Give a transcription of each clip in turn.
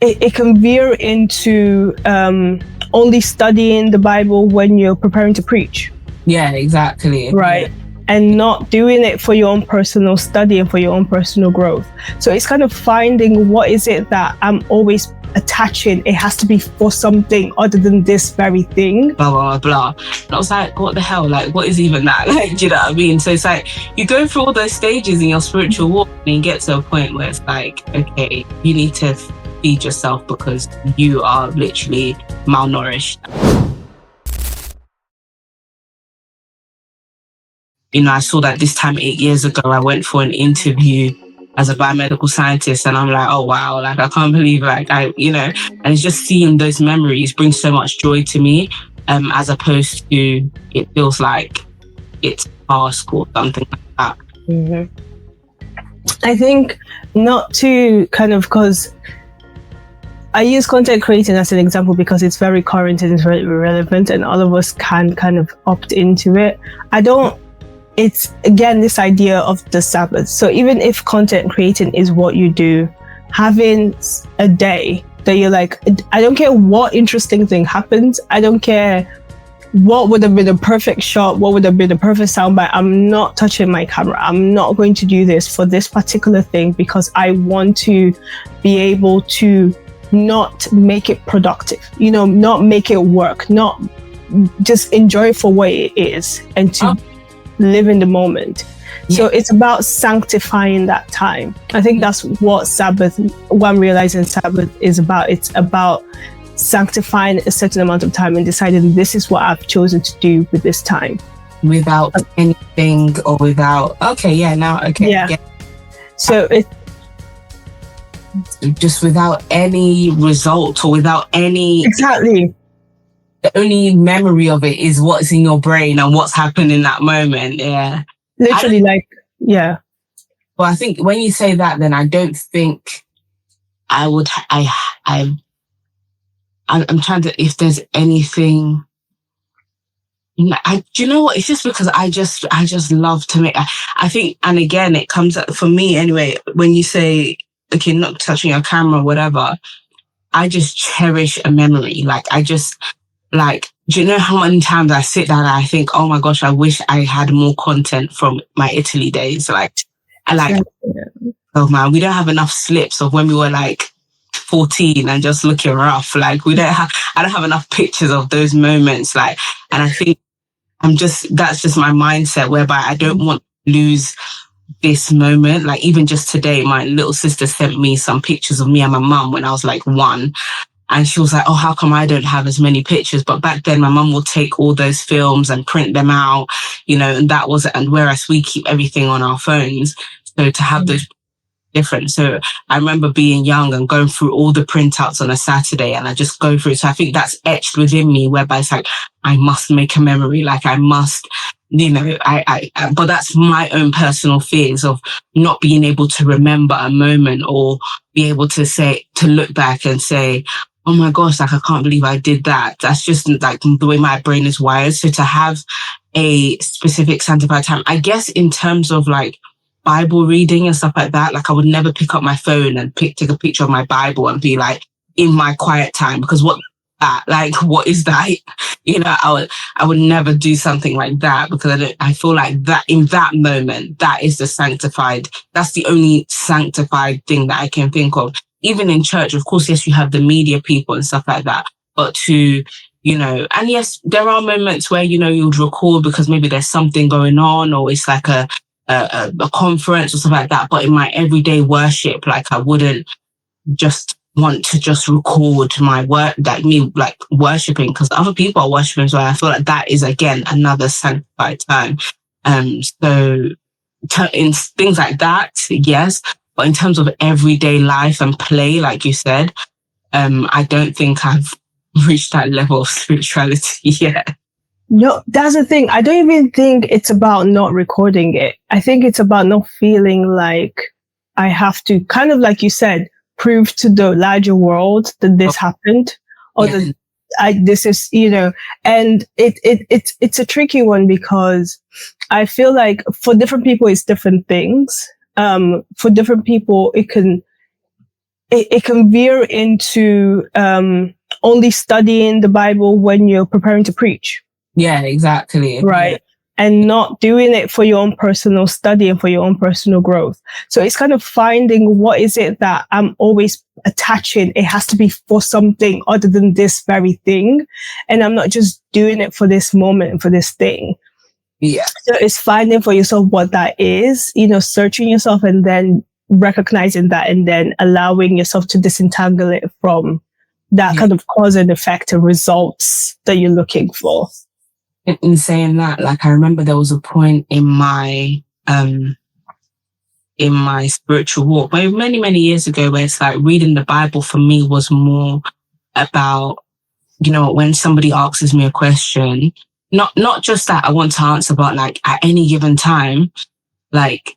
it can veer into only studying the Bible when you're preparing to preach. Yeah, exactly. Right. Yeah. And not doing it for your own personal study and for your own personal growth. So it's kind of finding what is it that I'm always attaching. It has to be for something other than this very thing. Blah, blah, blah. And I was like, what the hell? Like, what is even that? Like, do you know what I mean? So it's like, you go through all those stages in your spiritual walk and you get to a point where it's like, okay, you need to feed yourself because you are literally malnourished. You know, I saw that this time 8 years ago, I went for an interview as a biomedical scientist, and I'm like, oh wow, like I can't believe, like and it's just seeing those memories brings so much joy to me, as opposed to it feels like it's past or something like that. I think not to kind of, because I use content creating as an example because it's very current and it's very relevant, and all of us can kind of opt into it. It's again this idea of the Sabbath. So even if content creating is what you do, having a day that you're like, I don't care what interesting thing happens, I don't care what would have been a perfect shot, what would have been a perfect soundbite, I'm not touching my camera. I'm not going to do this for this particular thing because I want to be able to not make it productive, not make it work, not just enjoy it for what it is, and to live in the moment. Yeah. So it's about sanctifying that time. I think that's what I'm realizing Sabbath is about. It's about sanctifying a certain amount of time and deciding this is what I've chosen to do with this time. Without anything or without, yeah. So it's just without any result or without any... Exactly. The only memory of it is what's in your brain and what's happened in that moment. Yeah. Literally, yeah. Well, I think when you say that, then I don't think I would, I'm trying to, if there's anything, do you know what? It's just because I just love to make, I think, and again, it comes up for me anyway, when you say, okay, not touching your camera or whatever, I just cherish a memory. Do you know how many times I sit down and I think, oh my gosh, I wish I had more content from my Italy days. Oh man, we don't have enough slips of when we were 14 and just looking rough. I don't have enough pictures of those moments. And I think that's just my mindset, whereby I don't want to lose this moment. Even just today, my little sister sent me some pictures of me and my mum when I was 1. And she was like, oh, how come I don't have as many pictures? But back then, my mum would take all those films and print them out, and whereas we keep everything on our phones. So to have those different. So I remember being young and going through all the printouts on a Saturday, and I just go through. So I think that's etched within me, whereby it's I must make a memory. I must, but that's my own personal fears of not being able to remember a moment or be able to look back and say, oh my gosh, I can't believe I did that. That's just the way my brain is wired. So to have a specific sanctified time, I guess in terms of Bible reading and stuff like that, I would never pick up my phone and take a picture of my Bible and be in my quiet time, because what is that? I would never do something like that, because I feel like that in that moment, that's the only sanctified thing that I can think of. Even in church, of course, yes, you have the media people and stuff like that, but and yes, there are moments where, you'd record because maybe there's something going on, or it's a conference or something like that. But in my everyday worship, I wouldn't just want to just record my work, me worshiping, because other people are worshiping. So I feel like that is again another sanctified time. So in things like that, yes. But in terms of everyday life and play, like you said, I don't think I've reached that level of spirituality yet. No, that's the thing. I don't even think it's about not recording it. I think it's about not feeling like I have to, kind of like you said, prove to the larger world that this happened, or that this is, and it's a tricky one, because I feel like for different people, it's different things. For different people, it can veer into only studying the Bible when you're preparing to preach. Yeah, exactly. Right. Yeah. And not doing it for your own personal study and for your own personal growth. So it's kind of finding what is it that I'm always attaching. It has to be for something other than this very thing. And I'm not just doing it for this moment and for this thing. Yeah. So it's finding for yourself what that is, searching yourself and then recognizing that and then allowing yourself to disentangle it from that kind of cause and effect and results that you're looking for. In saying that, like, I remember there was a point in my spiritual walk, many years ago, where it's like reading the Bible for me was more about, when somebody asks me a question, not just that I want to answer, but like at any given time, like,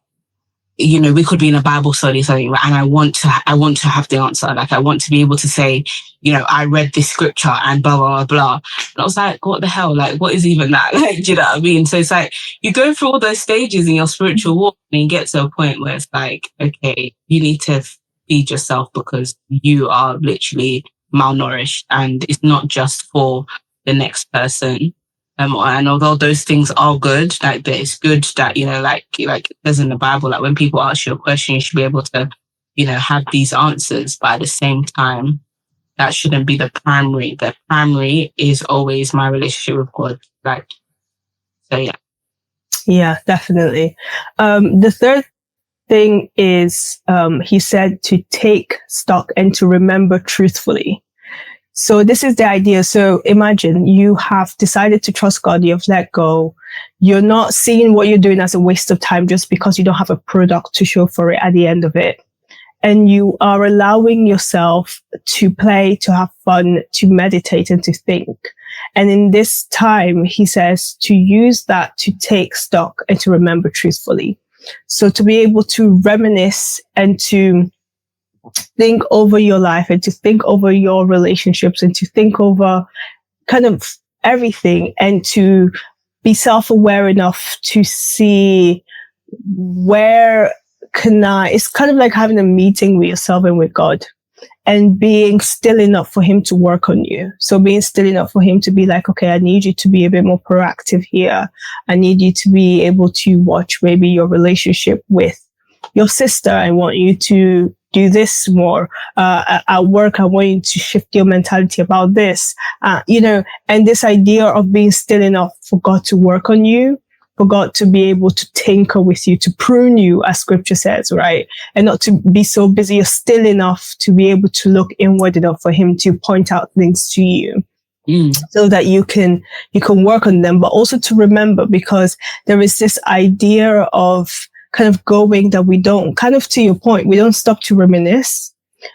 we could be in a Bible study or something, and I want to have the answer. Like, I want to be able to say, I read this scripture and blah, blah, blah, blah. And I was like, what the hell? Like, what is even that? Like, do you know what I mean? So it's like, you go through all those stages in your spiritual walk and you get to a point where it's like, okay, you need to feed yourself because you are literally malnourished, and it's not just for the next person. And although those things are good, like, it's good that, like it says in the Bible, like, when people ask you a question, you should be able to, have these answers. But at the same time, that shouldn't be the primary. The primary is always my relationship with God. Like, so yeah. Yeah, definitely. The third thing is, he said to take stock and to remember truthfully. So this is the idea. So imagine you have decided to trust God, you've let go. You're not seeing what you're doing as a waste of time just because you don't have a product to show for it at the end of it. And you are allowing yourself to play, to have fun, to meditate and to think. And in this time, he says to use that to take stock and to remember truthfully. So to be able to reminisce and to think over your life and to think over your relationships and to think over kind of everything and to be self-aware enough to see where it's kind of like having a meeting with yourself and with God and being still enough for him to work on you. So being still enough for him to be like, okay, I need you to be a bit more proactive here. I need you to be able to watch maybe your relationship with your sister. I want you to do this more. At work, I want you to shift your mentality about this, and this idea of being still enough for God to work on you, for God to be able to tinker with you, to prune you, as scripture says, right? And not to be so busy. You're still enough to be able to look inward enough for him to point out things to you. So that you can work on them, but also to remember, because there is this idea of kind of going that we don't, kind of to your point, we don't stop to reminisce.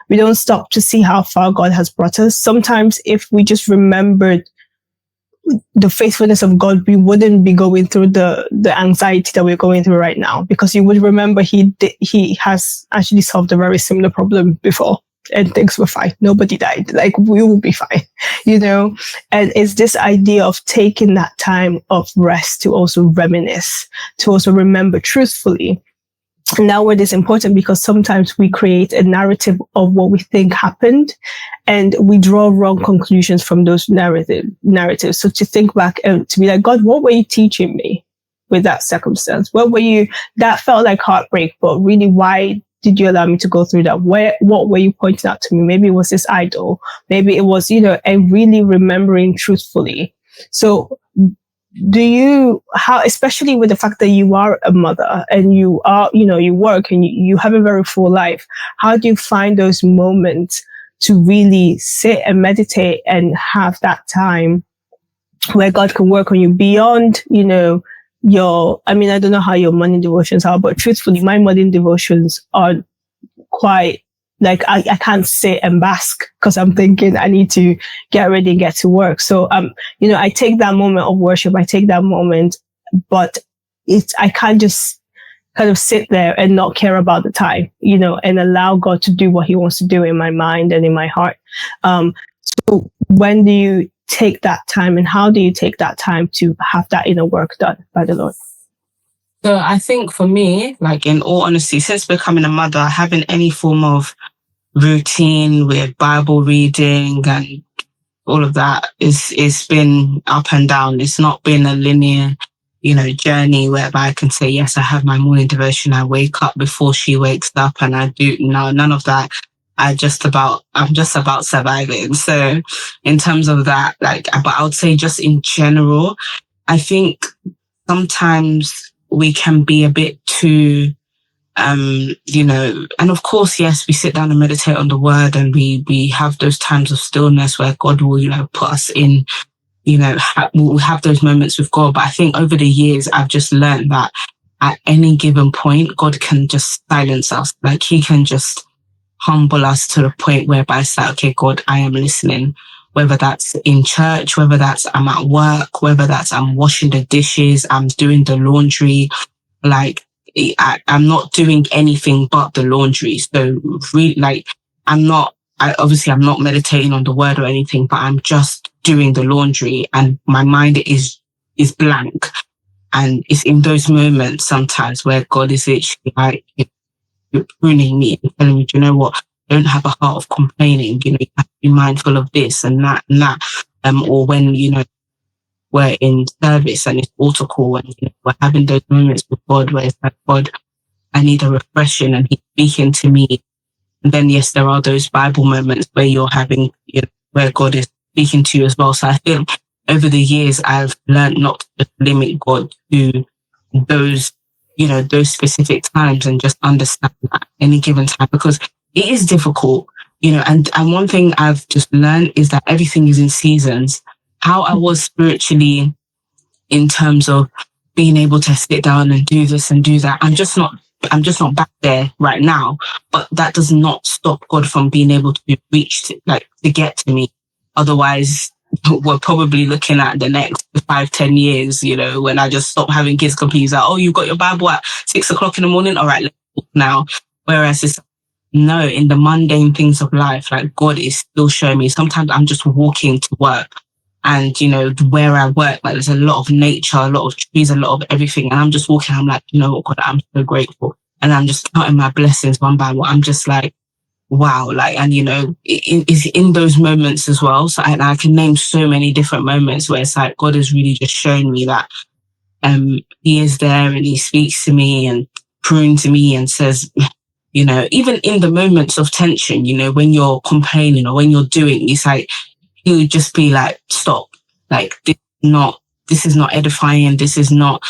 We don't stop to see how far God has brought us. Sometimes if we just remembered the faithfulness of God, we wouldn't be going through the anxiety that we're going through right now, because you would remember he has actually solved a very similar problem before and things were fine. Nobody died. Like, we will be fine, and it's this idea of taking that time of rest to also reminisce, to also remember truthfully. And that word is important because sometimes we create a narrative of what we think happened and we draw wrong conclusions from those narratives. So to think back and to be like, God, what were you teaching me with that circumstance? That felt like heartbreak, but really, why did you allow me to go through that? What were you pointing out to me? Maybe it was this idol. Maybe it was, and really remembering truthfully. So especially with the fact that you are a mother and you are, you work and you have a very full life, how do you find those moments to really sit and meditate and have that time where God can work on you beyond, I don't know how your morning devotions are, but truthfully, my morning devotions are quite like, I can't sit and bask because I'm thinking I need to get ready and get to work. So, I take that moment of worship. I take that moment, but I can't just kind of sit there and not care about the time, and allow God to do what he wants to do in my mind and in my heart. So when do you take that time, and how do you take that time to have that inner work done by the Lord? So I think for me, like, in all honesty, since becoming a mother, having any form of routine with Bible reading and all of that. It's been up and down. It's not been a linear, journey whereby I can say, yes, I have my morning devotion. I wake up before she wakes up and I do. No, none of that. I'm just about surviving. So in terms of that, but I would say just in general, I think sometimes we can be a bit too, and of course, yes, we sit down and meditate on the word and we have those times of stillness where God will, put us in, we'll have those moments with God. But I think over the years, I've just learned that at any given point, God can just silence us. Like he can just humble us to the point whereby it's like, okay, God, I am listening. Whether that's in church, whether that's I'm at work, whether that's I'm washing the dishes, I'm doing the laundry, I'm not doing anything but the laundry. So really, I'm not meditating on the word or anything, but I'm just doing the laundry and my mind is blank. And it's in those moments sometimes where God is literally like, you're pruning me and telling me, do you know what? Don't have a heart of complaining. You have to be mindful of this and that and that. Or when, we're in service and it's altar call and we're having those moments with God where it's like, God, I need a refreshing and he's speaking to me. And then, yes, there are those Bible moments where you're having, where God is speaking to you as well. So I think over the years, I've learned not to limit God to those, those specific times and just understand that at any given time, because it is difficult, and one thing I've just learned is that everything is in seasons. How I was spiritually in terms of being able to sit down and do this and do that, I'm just not back there right now, but that does not stop God from being able to reach to get to me. Otherwise, we're probably looking at the next 5-10 years, when I just stop having kids completely. He's like, oh, you got your Bible at 6 o'clock in the morning. All right, let's walk now. Whereas it's no, in the mundane things of life, God is still showing me. Sometimes I'm just walking to work and, where I work, there's a lot of nature, a lot of trees, a lot of everything. And I'm just walking. I'm like, you know what, God, I'm so grateful. And I'm just counting my blessings one by one. I'm just like, wow, and it's in those moments as well. So I can name so many different moments where it's like God has really just shown me that he is there and he speaks to me and prunes to me and says, even in the moments of tension, when you're complaining or when you're doing, it's like he would just be like, stop, this is not edifying, this is not,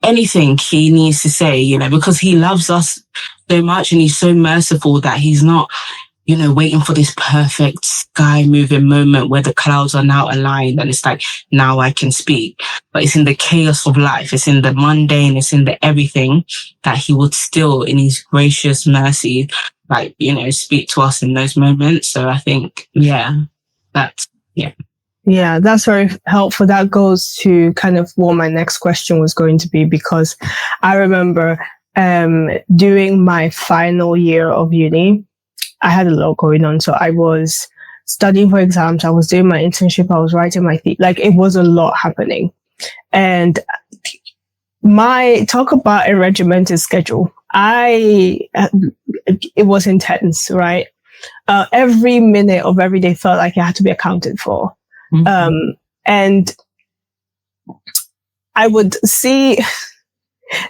anything he needs to say, because he loves us so much and he's so merciful that he's not, waiting for this perfect sky moving moment where the clouds are now aligned and it's like, now I can speak. But it's in the chaos of life, it's in the mundane, it's in the everything that he would still, in his gracious mercy, speak to us in those moments. So I think, yeah. Yeah, that's very helpful. That goes to kind of what my next question was going to be, because I remember during my final year of uni, I had a lot going on. So I was studying for exams, I was doing my internship, I was writing my it was a lot happening. And talk about a regimented schedule. It was intense, right? Every minute of every day felt like it had to be accounted for. Mm-hmm. And I would see,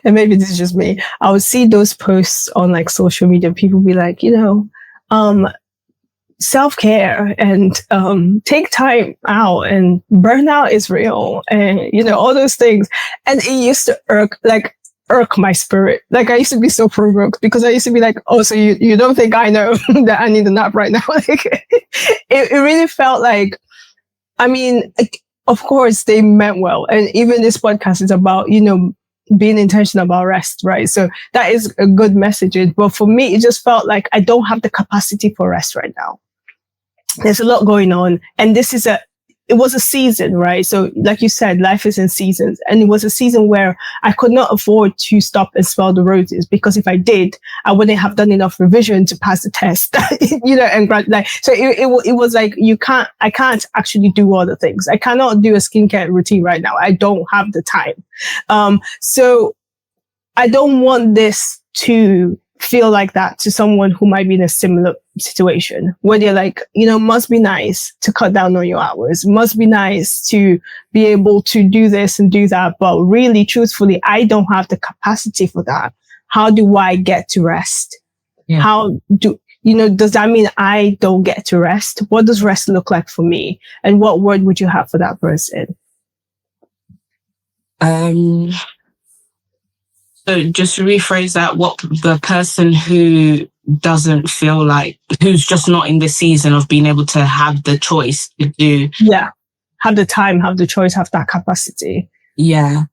and maybe this is just me, I would see those posts on social media. People be like, self-care and take time out, and burnout is real, and all those things. And it used to irk my spirit. I used to be so provoked because I used to be like, oh, so you don't think I know that I need a nap right now? It really felt like, of course they meant well. And even this podcast is about, being intentional about rest, right? So that is a good message. But for me, it just felt like I don't have the capacity for rest right now. There's a lot going on. And it was a season, right? So like you said, life is in seasons. And it was a season where I could not afford to stop and smell the roses, because if I did, I wouldn't have done enough revision to pass the test, and so it was like, I can't actually do all the things. I cannot do a skincare routine right now. I don't have the time. So I don't want this to feel like that to someone who might be in a similar situation where they're like, must be nice to cut down on your hours, must be nice to be able to do this and do that. But really, truthfully, I don't have the capacity for that. How do I get to rest? Yeah. How does that mean I don't get to rest? What does rest look like for me? And what word would you have for that person? So just to rephrase that, what the person who doesn't feel like, who's just not in the season of being able to have the choice to do. Yeah. Have the time, have the choice, have that capacity. Yeah.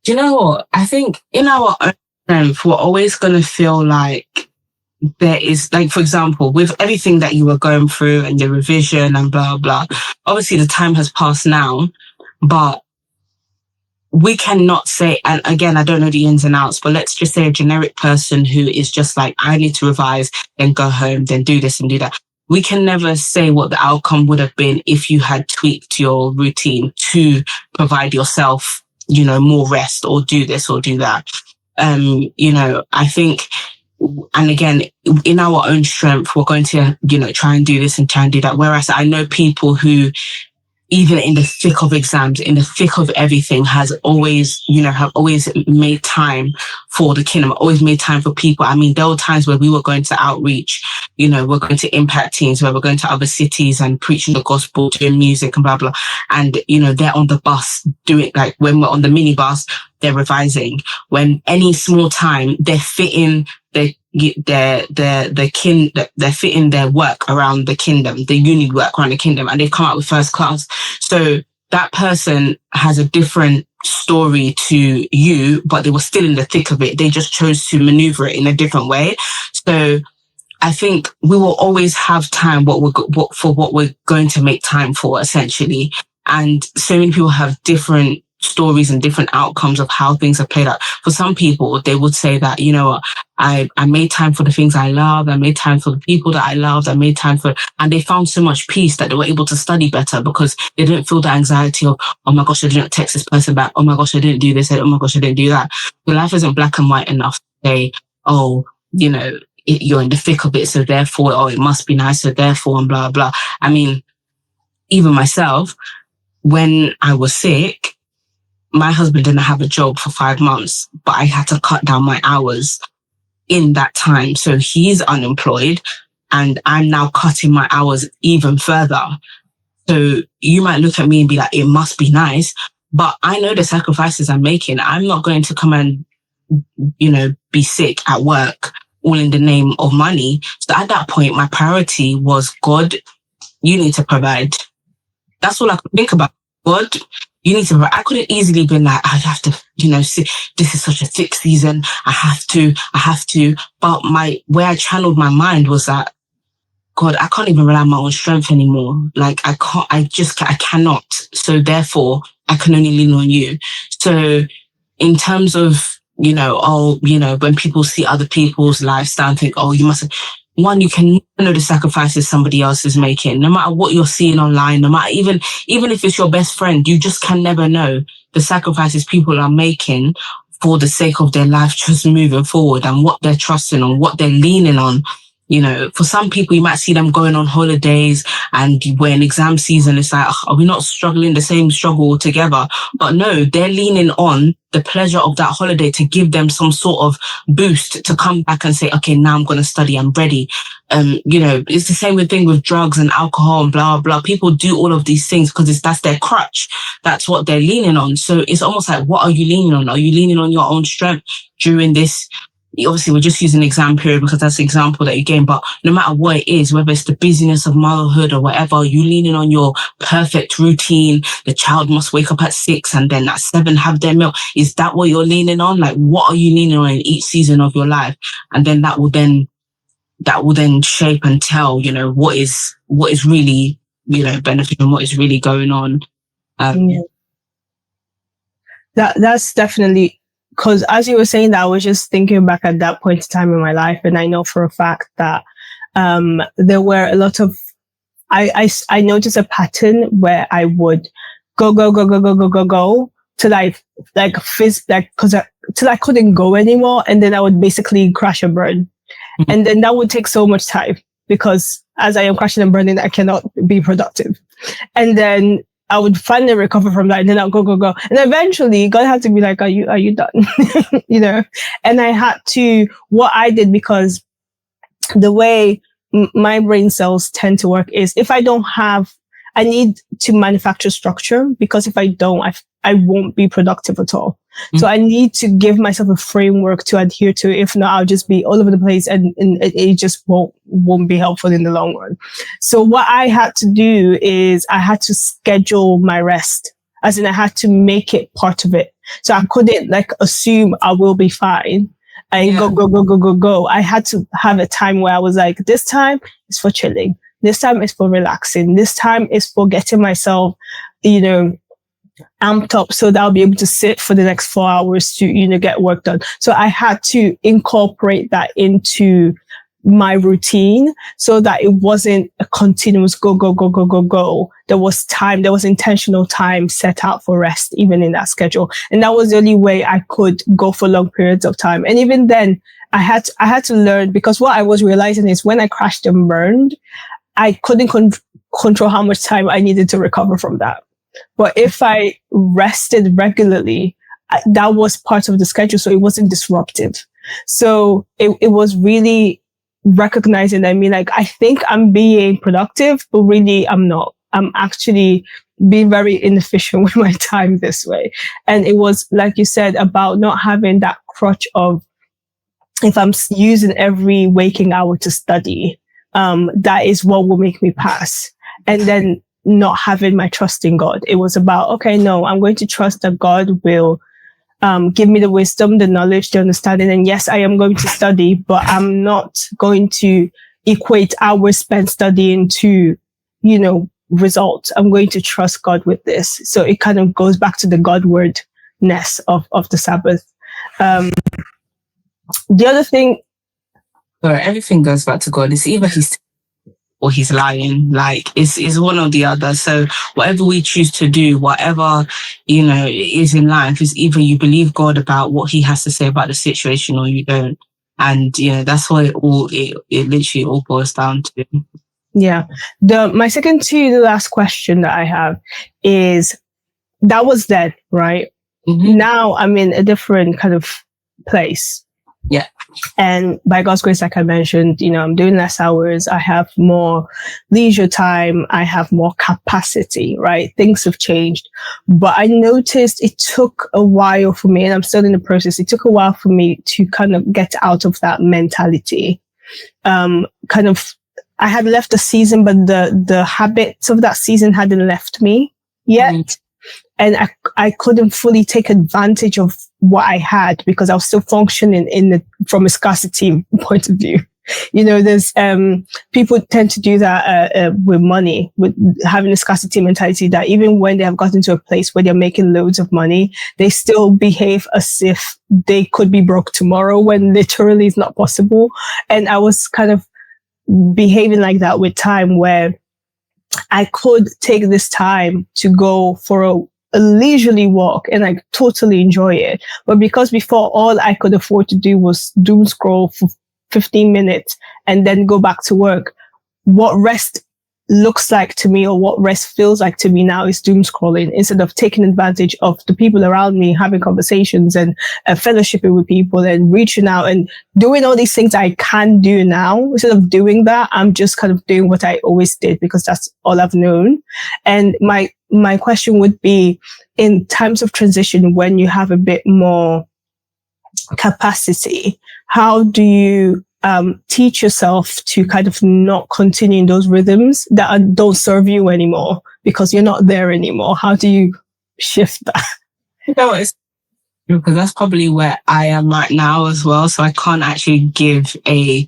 Do you know what? I think in our own strength, we're always going to feel like there is, like, for example, with everything that you were going through and the revision and blah, blah, obviously the time has passed now, but we cannot say, and again, I don't know the ins and outs, but let's just say a generic person who is just like, I need to revise, then go home, then do this and do that. We can never say what the outcome would have been if you had tweaked your routine to provide yourself, more rest or do this or do that. I think, and again, in our own strength, we're going to, try and do this and try and do that. Whereas I know people who, even in the thick of exams, in the thick of everything, have always made time for the kingdom, always made time for people. I mean, there were times where we were going to outreach, we're going to impact teams, where we're going to other cities and preaching the gospel, doing music and blah, blah. And, they're on the bus doing, like, when we're on the minibus, they're revising. When any small time, they're fitting they're fitting their work around the kingdom, the uni work around the kingdom, and they've come out with first class. So that person has a different story to you, but they were still in the thick of it. They just chose to maneuver it in a different way. So I think we will always have time for what we're going to make time for, essentially. And so many people have different stories and different outcomes of how things are played out. For some people, they would say that, I made time for the things I love. I made time for the people that I loved. I made time and they found so much peace that they were able to study better because they didn't feel the anxiety of, oh my gosh, I didn't text this person back. Oh my gosh, I didn't do this. Oh my gosh, I didn't do that. But life isn't black and white enough to say, oh, you're in the thick of it, so therefore, oh, it must be nice, so therefore, and blah, blah. I mean, even myself, when I was sick, my husband didn't have a job for 5 months, but I had to cut down my hours in that time. So he's unemployed and I'm now cutting my hours even further. So you might look at me and be like, it must be nice, but I know the sacrifices I'm making. I'm not going to come and, be sick at work all in the name of money. So at that point, my priority was, God, you need to provide. That's all I could think about. God, you need to provide. I couldn't easily be like, I have to, this is such a thick season. I have to. But where I channeled my mind was that, God, I can't even rely on my own strength anymore. Like I cannot. So therefore I can only lean on you. So in terms of, when people see other people's lifestyle and think, oh, you must, one, you can know the sacrifices somebody else is making, no matter what you're seeing online, no matter, even if it's your best friend, you just can never know the sacrifices people are making for the sake of their life just moving forward and what they're trusting on, what they're leaning on. For some people, you might see them going on holidays and when exam season, it's like, are we not struggling the same struggle together? But no, they're leaning on the pleasure of that holiday to give them some sort of boost to come back and say, okay, now I'm going to study. I'm ready. It's the same thing with drugs and alcohol and blah, blah. People do all of these things because that's their crutch. That's what they're leaning on. So it's almost like, what are you leaning on? Are you leaning on your own strength during this? Obviously, we're just using exam period because that's the example that you gave. But no matter what it is, whether it's the busyness of motherhood or whatever, you leaning on your perfect routine. The child must wake up at 6 and then at 7 have their meal. Is that what you're leaning on? Like, what are you leaning on in each season of your life? And then that will then shape and tell, what is really, beneficial and what is really going on. That's definitely. Because as you were saying that, I was just thinking back at that point in time in my life. And I know for a fact that there were a lot of, I noticed a pattern where I would go till till I couldn't go anymore. And then I would basically crash and burn. And then that would take so much time because as I am crashing and burning, I cannot be productive. And then I would finally recover from that, and then I'll go. And eventually God had to be like, are you done? You know? And I had to, what I did, because the way my brain cells tend to work is if I don't have, I need to manufacture structure, because if I don't, I won't be productive at all. Mm-hmm. So I need to give myself a framework to adhere to. If not, I'll just be all over the place, and it just won't be helpful in the long run. So what I had to do is I had to schedule my rest, as in I had to make it part of it. So I couldn't like assume I will be fine and go. I had to have a time where I was like, this time is for chilling. This time is for relaxing. This time is for getting myself, you know, amped up so that I'll be able to sit for the next 4 hours to, you know, get work done. So I had to incorporate that into my routine so that it wasn't a continuous go. There was time, there was intentional time set out for rest, even in that schedule. And that was the only way I could go for long periods of time. And even then I had to learn, because what I was realizing is when I crashed and burned, I couldn't control how much time I needed to recover from that. But if I rested regularly, that was part of the schedule, so it wasn't disruptive. So it was really recognizing that, I mean, like, I think I'm being productive, but really I'm not. I'm actually being very inefficient with my time this way. And it was, like you said, about not having that crutch of, if I'm using every waking hour to study, that is what will make me pass. And then not having my trust in God. It was about, okay, no, I'm going to trust that God will give me the wisdom, the knowledge, the understanding. And yes, I am going to study, but I'm not going to equate hours spent studying to, you know, results. I'm going to trust God with this. So it kind of goes back to the Godwardness of the Sabbath. The other thing, everything goes back to God. It's either he's or he's lying. Like it's one or the other. So whatever we choose to do, whatever, you know, is in life, is either you believe God about what he has to say about the situation or you don't. And you know, that's what it literally all boils down to. Yeah. My second to the last question that I have is, that was then, right? Mm-hmm. Now I'm in a different kind of place. Yeah. And by God's grace, like I mentioned, you know, I'm doing less hours. I have more leisure time. I have more capacity, right? Things have changed. But I noticed it took a while for me, and I'm still in the process. It took a while for me to kind of get out of that mentality. I had left the season, but the habits of that season hadn't left me yet. Mm. And I couldn't fully take advantage of what I had because I was still functioning from a scarcity point of view. You know, there's, people tend to do that, with money, with having a scarcity mentality, that even when they have gotten to a place where they're making loads of money, they still behave as if they could be broke tomorrow, when literally it's not possible. And I was kind of behaving like that with time, where I could take this time to go for a leisurely walk and I totally enjoy it. But because before, all I could afford to do was doom scroll for 15 minutes and then go back to work, what rest looks like to me, or what rest feels like to me now, is doom scrolling, instead of taking advantage of the people around me, having conversations and fellowshipping with people and reaching out and doing all these things I can do now. Instead of doing that, I'm just kind of doing what I always did because that's all I've known. And my question would be, in times of transition, when you have a bit more capacity, how do you teach yourself to kind of not continue in those rhythms that don't serve you anymore because you're not there anymore? How do you shift that? You know, it's because that's probably where I am right now as well. So I can't actually give I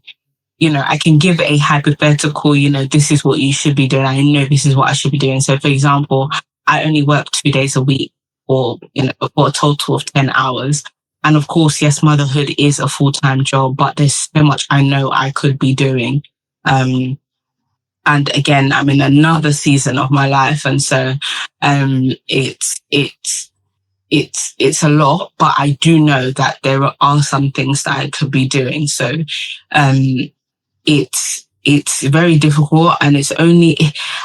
can give a hypothetical, this is what you should be doing. I know this is what I should be doing. So for example, I only work 2 days a week for a total of 10 hours. And of course, yes, motherhood is a full-time job, but there's so much I know I could be doing. And again, I'm in another season of my life. And so, it's it's a lot, but I do know that there are some things that I could be doing. So it's very difficult, and it's only,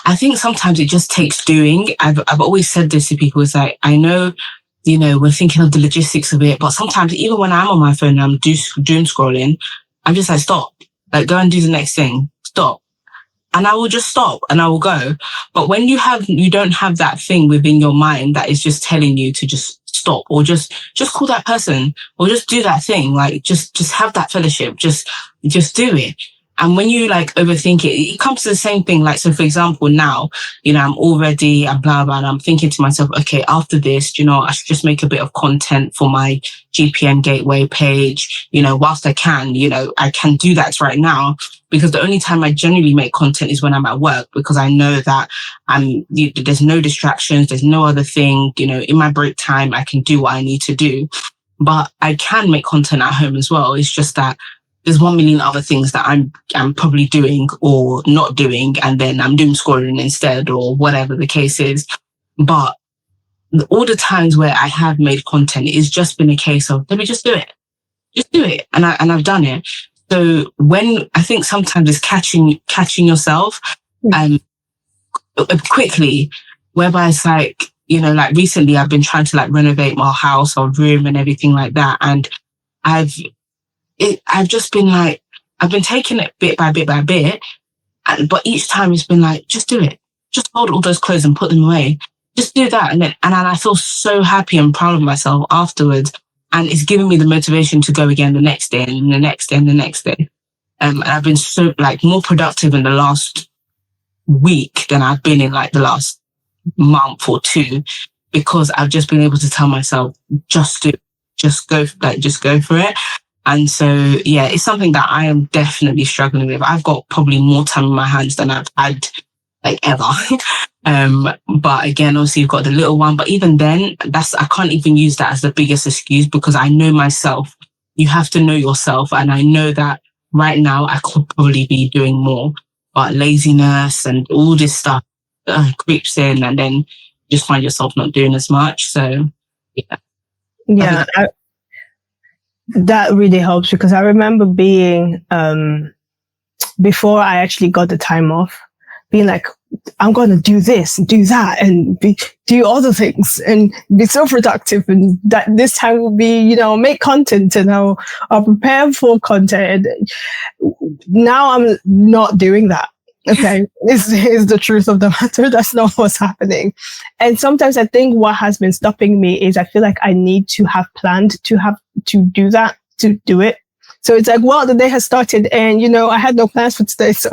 I think sometimes it just takes doing. I've always said this to people. It's like, I know, we're thinking of the logistics of it, but sometimes even when I'm on my phone and I'm doom scrolling, I'm just like, stop, like go and do the next thing, stop. And I will just stop and I will go. But when you don't have that thing within your mind that is just telling you to just stop, or just call that person, or just do that thing, like just have that fellowship, just do it. And when you like overthink it comes to the same thing. Like, so for example, now, I'm all ready and blah, blah, and I'm thinking to myself, okay, after this, I should just make a bit of content for my GPM Gateway page, whilst I can, I can do that right now, because the only time I generally make content is when I'm at work, because I know that there's no distractions, there's no other thing, in my break time, I can do what I need to do. But I can make content at home as well. It's just that there's 1 million other things that I'm probably doing or not doing, and then I'm doom scrolling instead, or whatever the case is. But all the times where I have made content, it's just been a case of, let me just do it. And I've done it. So when I think sometimes it's catching yourself quickly, whereby it's like, like recently I've been trying to like renovate my house or room and everything like that. And I've just been like, I've been taking it bit by bit by bit. But each time it's been like, just do it. Just fold all those clothes and put them away. Just do that. And then I feel so happy and proud of myself afterwards. And it's giving me the motivation to go again the next day and the next day and the next day. And I've been so like more productive in the last week than I've been in like the last month or two, because I've just been able to tell myself, just go for it. And so, yeah, it's something that I am definitely struggling with. I've got probably more time in my hands than I've had like ever. But again, obviously you've got the little one, but even then I can't even use that as the biggest excuse, because I know myself. You have to know yourself. And I know that right now I could probably be doing more, but laziness and all this stuff creeps in, and then you just find yourself not doing as much. So yeah. Yeah. That really helps, because I remember being, before I actually got the time off, being like, I'm going to do this and do that and do other things and be so productive. And that this time will be, make content, and I'll prepare for content. Now I'm not doing that. Okay. is the truth of the matter. That's not what's happening. And sometimes I think what has been stopping me is I feel like I need to have planned to do that, to do it. So it's like, well, the day has started and, I had no plans for today. So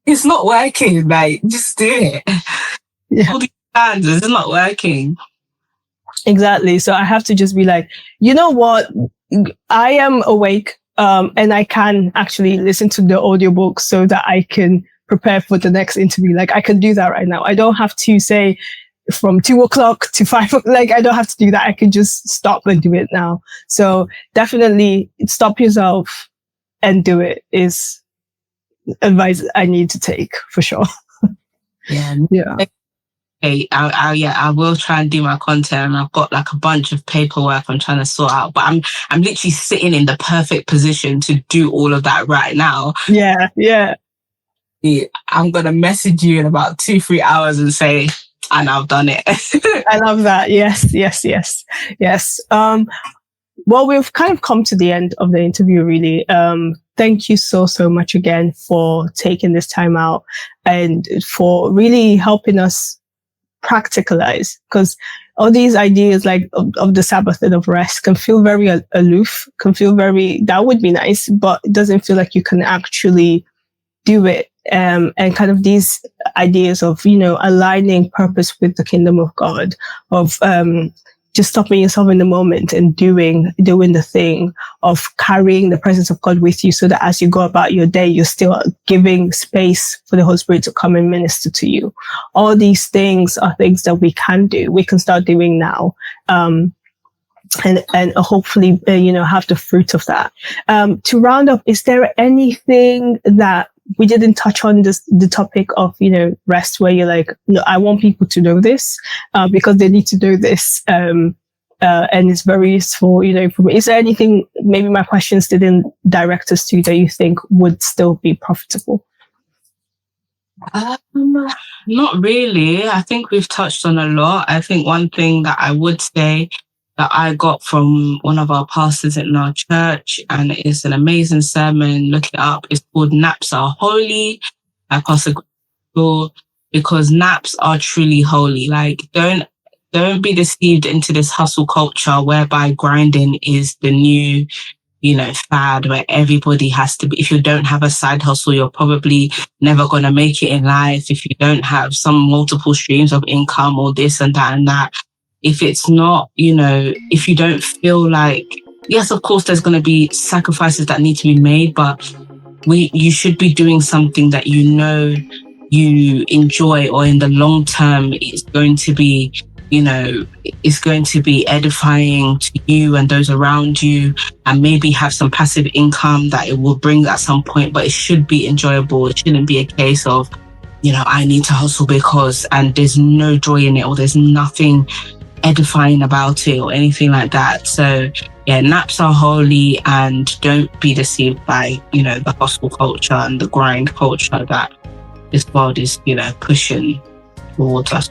it's not working. Like, just do it. Yeah. All these plans, it's not working. Exactly. So I have to just be like, you know what? I am awake. And I can actually listen to the audiobook so that I can prepare for the next interview. Like, I can do that right now. I don't have to say from 2:00 to 5:00. Like, I don't have to do that. I can just stop and do it now. So definitely stop yourself and do it is advice I need to take for sure. Yeah. Yeah. Okay, I will try and do my content, and I've got like a bunch of paperwork I'm trying to sort out, but I'm literally sitting in the perfect position to do all of that right now. Yeah. I'm gonna message you in about 2-3 hours and say, and I've done it. I love that. Yes. Well, we've kind of come to the end of the interview, really. Thank you so much again for taking this time out and for really helping us practicalize, because all these ideas like of the Sabbath and of rest can feel very aloof, can feel very, that would be nice, but it doesn't feel like you can actually do it. And kind of these ideas of, aligning purpose with the kingdom of God, of just stopping yourself in the moment and doing the thing, of carrying the presence of God with you, so that as you go about your day, you're still giving space for the Holy Spirit to come and minister to you. All these things are things that we can do. We can start doing now. And hopefully, have the fruit of that. To round up, is there anything that we didn't touch on the topic of, rest, where you're like, no, I want people to know this, because they need to know this, and it's very useful, for me. Is there anything maybe my questions didn't direct us to that you think would still be profitable? Not really. I think we've touched on a lot. I think one thing that I would say that I got from one of our pastors in our church, and it's an amazing sermon, look it up. It's called Naps Are Holy by Pastor Gordon, because naps are truly holy. Like, don't be deceived into this hustle culture whereby grinding is the new, fad, where everybody has to be. If you don't have a side hustle, you're probably never going to make it in life. If you don't have some multiple streams of income or this and that and that, if it's not, if you don't feel like, yes, of course, there's going to be sacrifices that need to be made, but you should be doing something that you enjoy, or in the long term, it's going to be, it's going to be edifying to you and those around you, and maybe have some passive income that it will bring at some point, but it should be enjoyable. It shouldn't be a case of, I need to hustle because, and there's no joy in it, or there's nothing edifying about it or anything like that. So yeah, naps are holy, and don't be deceived by, the hustle culture and the grind culture that this world is, pushing towards us.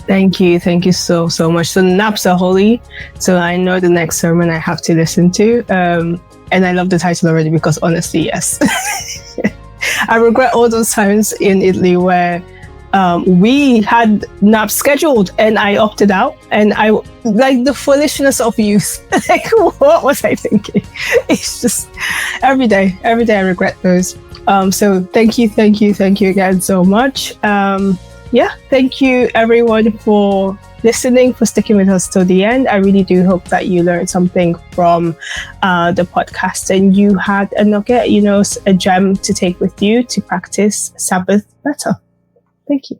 Thank you so much. So naps are holy, so I know the next sermon I have to listen to, and I love the title already, because honestly, yes. I regret all those times in Italy where we had naps scheduled and I opted out, and I like the foolishness of youth. Like, what was I thinking? It's just every day I regret those. So thank you again so much. Thank you everyone for listening, for sticking with us till the end. I really do hope that you learned something from the podcast, and you had a nugget, a gem to take with you to practice Sabbath better. Thank you.